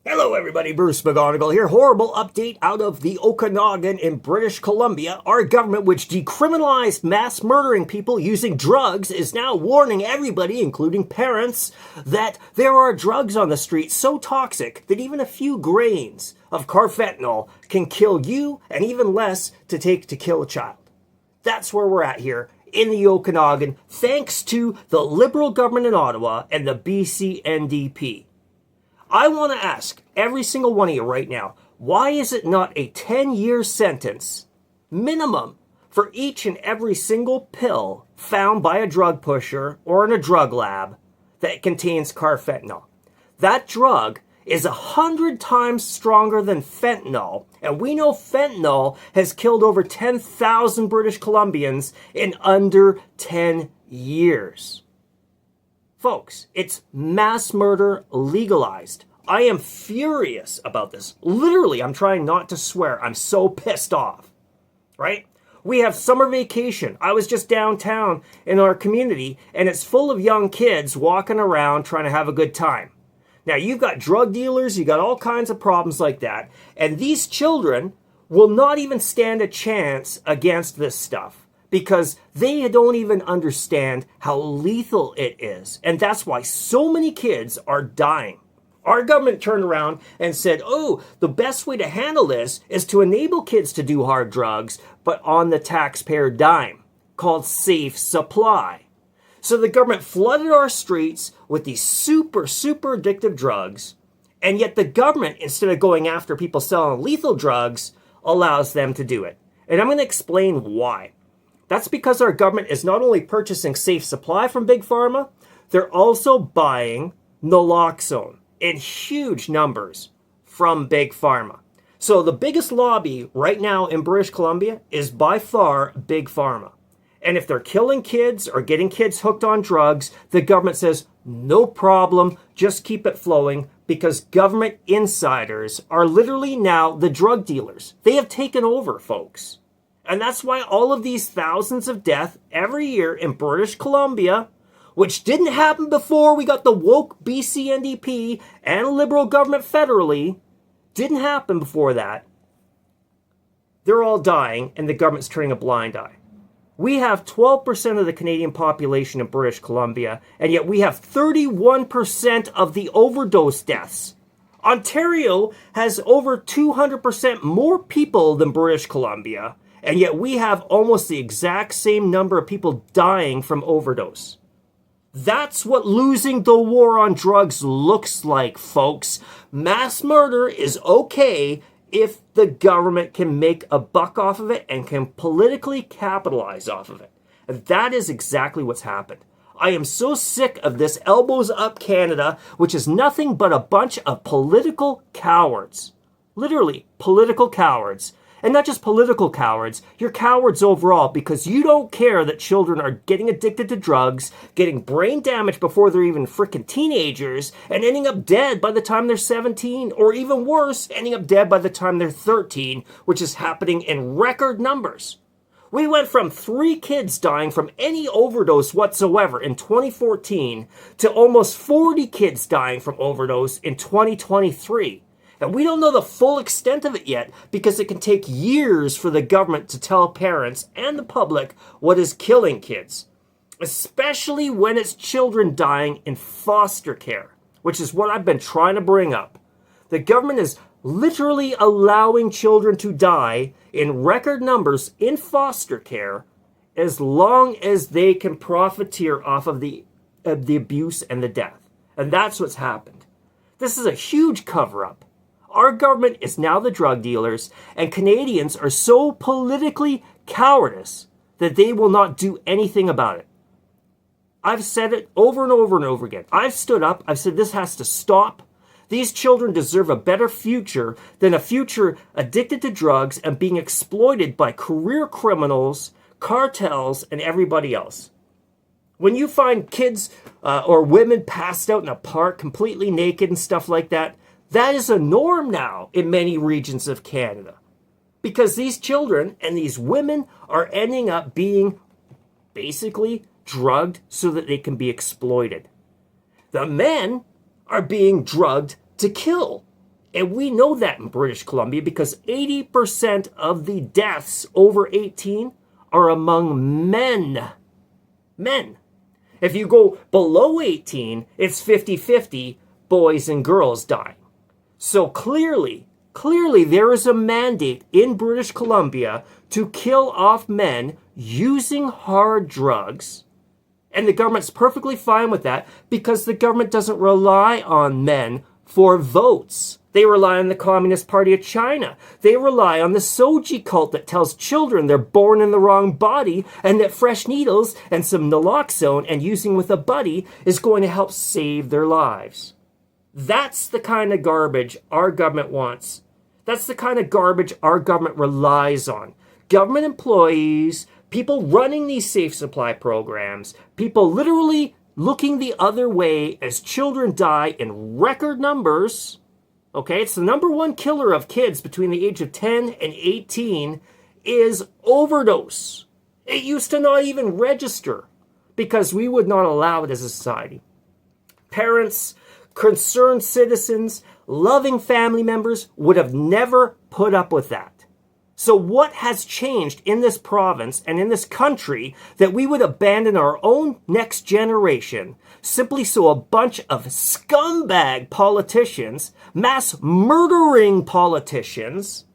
Hello everybody, Bruce McGonigal here. Horrible update out of the Okanagan in British Columbia. Our government, which decriminalized mass murdering people using drugs, is now warning everybody, including parents, that there are drugs on the street so toxic that even a few grains of carfentanil can kill you and even less to take to kill a child. That's where we're at here in the Okanagan, thanks to the Liberal government in Ottawa and the BC NDP. I want to ask every single one of you right now, why is it not a 10-year sentence minimum for each and every single pill found by a drug pusher or in a drug lab that contains carfentanil? That drug is 100 times stronger than fentanyl, and we know fentanyl has killed over 10,000 British Columbians in under 10 years. Folks, it's mass murder legalized. I am furious about this. Literally, I'm trying not to swear. I'm so pissed off, right? We have summer vacation. I was just downtown in our community, and it's full of young kids walking around trying to have a good time. Now, you've got drug dealers, you got all kinds of problems like that, and these children will not even stand a chance against this stuff, because they don't even understand how lethal it is. And that's why so many kids are dying. Our government turned around and said, oh, the best way to handle this is to enable kids to do hard drugs, but on the taxpayer dime, called safe supply. So the government flooded our streets with these super, super addictive drugs, and yet the government, instead of going after people selling lethal drugs, allows them to do it. And I'm going to explain why. That's because our government is not only purchasing safe supply from Big Pharma, they're also buying naloxone in huge numbers from Big Pharma. So the biggest lobby right now in British Columbia is by far Big Pharma. And if they're killing kids or getting kids hooked on drugs, the government says, no problem, just keep it flowing, because government insiders are literally now the drug dealers. They have taken over, folks. And that's why all of these thousands of deaths every year in British Columbia, which didn't happen before we got the woke BC NDP and Liberal government federally, didn't happen before that. They're all dying and the government's turning a blind eye. We have 12% of the Canadian population in British Columbia, and yet we have 31% of the overdose deaths. Ontario has over 200% more people than British Columbia, and yet we have almost the exact same number of people dying from overdose. That's what losing the war on drugs looks like, folks. Mass murder is okay if the government can make a buck off of it and can politically capitalize off of it. And that is exactly what's happened. I am so sick of this elbows up Canada, which is nothing but a bunch of political cowards. Literally, political cowards. And not just political cowards, you're cowards overall, because you don't care that children are getting addicted to drugs, getting brain damage before they're even freaking teenagers, and ending up dead by the time they're 17, or even worse, ending up dead by the time they're 13, which is happening in record numbers. We went from 3 kids dying from any overdose whatsoever in 2014 to almost 40 kids dying from overdose in 2023. And we don't know the full extent of it yet, because it can take years for the government to tell parents and the public what is killing kids, especially when it's children dying in foster care, which is what I've been trying to bring up. The government is literally allowing children to die in record numbers in foster care as long as they can profiteer off of the abuse and the death. And that's what's happened. This is a huge cover-up. Our government is now the drug dealers, and Canadians are so politically cowardice that they will not do anything about it. I've said it over and over and over again. I've stood up. I've said this has to stop. These children deserve a better future than a future addicted to drugs and being exploited by career criminals, cartels, and everybody else. When you find kids or women passed out in a park completely naked and stuff like that, that is a norm now in many regions of Canada, because these children and these women are ending up being basically drugged so that they can be exploited. The men are being drugged to kill. And we know that in British Columbia because 80% of the deaths over 18 are among men. Men. If you go below 18, it's 50-50 boys and girls dying. So clearly there is a mandate in British Columbia to kill off men using hard drugs. And the government's perfectly fine with that because the government doesn't rely on men for votes. They rely on the Communist Party of China. They rely on the Soji cult that tells children they're born in the wrong body and that fresh needles and some naloxone and using with a buddy is going to help save their lives. That's the kind of garbage our government wants. That's the kind of garbage our government relies on. Government employees, people running these safe supply programs, people literally looking the other way as children die in record numbers. Okay, it's the number one killer of kids between the age of 10 and 18 is overdose. It used to not even register because we would not allow it as a society. Parents, concerned citizens, loving family members would have never put up with that. So what has changed in this province and in this country that we would abandon our own next generation simply so a bunch of scumbag politicians, mass murdering politicians,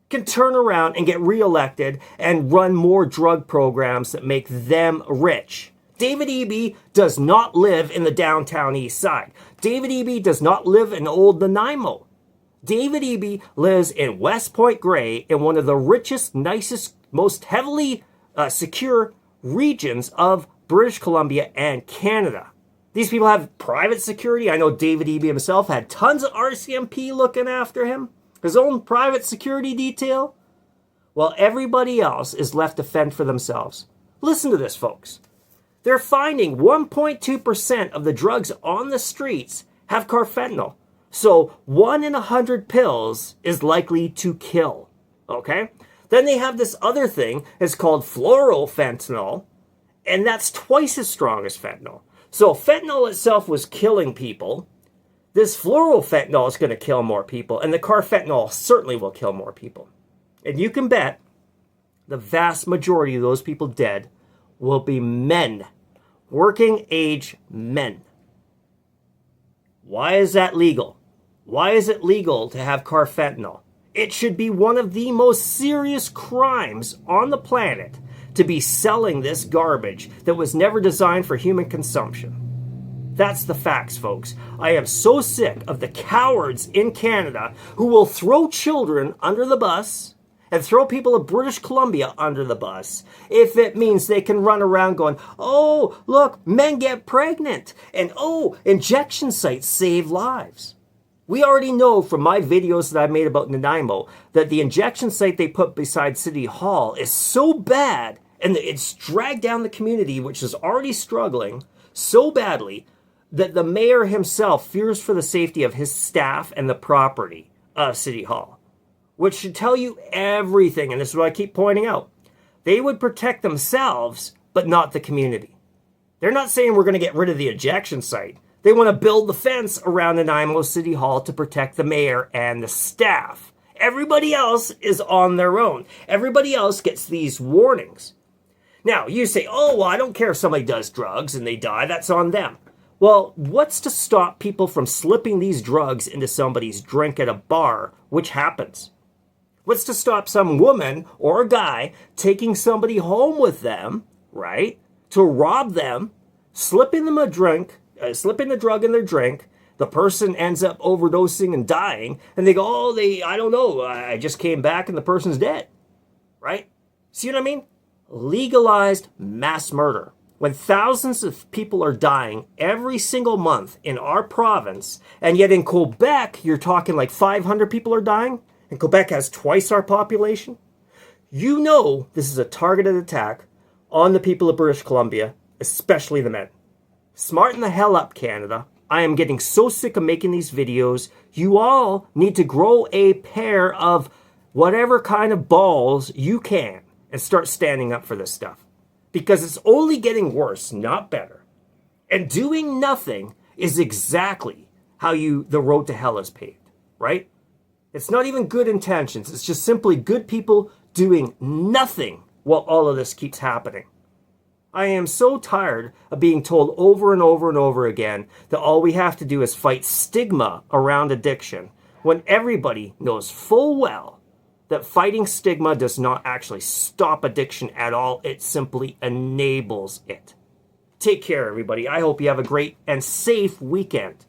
can turn around and get reelected and run more drug programs that make them rich? David Eby does not live in the downtown east side. David Eby does not live in old Nanaimo. David Eby lives in West Point Grey in one of the richest, nicest, most heavily secure regions of British Columbia and Canada. These people have private security. I know David Eby himself had tons of RCMP looking after him, his own private security detail, while everybody else is left to fend for themselves. Listen to this, folks. They're finding 1.2% of the drugs on the streets have carfentanil. So 1 in 100 pills is likely to kill, okay? Then they have this other thing, it's called fluorofentanyl, and that's twice as strong as fentanyl. So fentanyl itself was killing people. This fluorofentanyl is going to kill more people, and the carfentanil certainly will kill more people. And you can bet the vast majority of those people dead will be men, working age men. Why is that legal? Why is it legal to have carfentanil? It should be one of the most serious crimes on the planet to be selling this garbage that was never designed for human consumption. That's the facts, folks. I am so sick of the cowards in Canada who will throw children under the bus and throw people of British Columbia under the bus if it means they can run around going, oh, look, men get pregnant, and oh, injection sites save lives. We already know from my videos that I've made about Nanaimo that the injection site they put beside City Hall is so bad and it's dragged down the community, which is already struggling so badly that the mayor himself fears for the safety of his staff and the property of City Hall, which should tell you everything. And this is what I keep pointing out. They would protect themselves, but not the community. They're not saying we're going to get rid of the injection site. They want to build the fence around Nanaimo City Hall to protect the mayor and the staff. Everybody else is on their own. Everybody else gets these warnings. Now, you say, oh, well, I don't care if somebody does drugs and they die. That's on them. Well, what's to stop people from slipping these drugs into somebody's drink at a bar, which happens? What's to stop some woman or a guy taking somebody home with them, right, to rob them, slipping them a drink, slipping the drug in their drink, the person ends up overdosing and dying, and they go, oh, I don't know, I just came back and the person's dead, right? See what I mean? Legalized mass murder. When thousands of people are dying every single month in our province, and yet in Quebec, you're talking like 500 people are dying, and Quebec has twice our population, you know this is a targeted attack on the people of British Columbia, especially the men. Smarten the hell up, Canada. I am getting so sick of making these videos. You all need to grow a pair of whatever kind of balls you can and start standing up for this stuff. Because it's only getting worse, not better. And doing nothing is exactly how the road to hell is paved, right? right? It's not even good intentions. It's just simply good people doing nothing while all of this keeps happening. I am so tired of being told over and over and over again that all we have to do is fight stigma around addiction, when everybody knows full well that fighting stigma does not actually stop addiction at all. It simply enables it. Take care, everybody. I hope you have a great and safe weekend.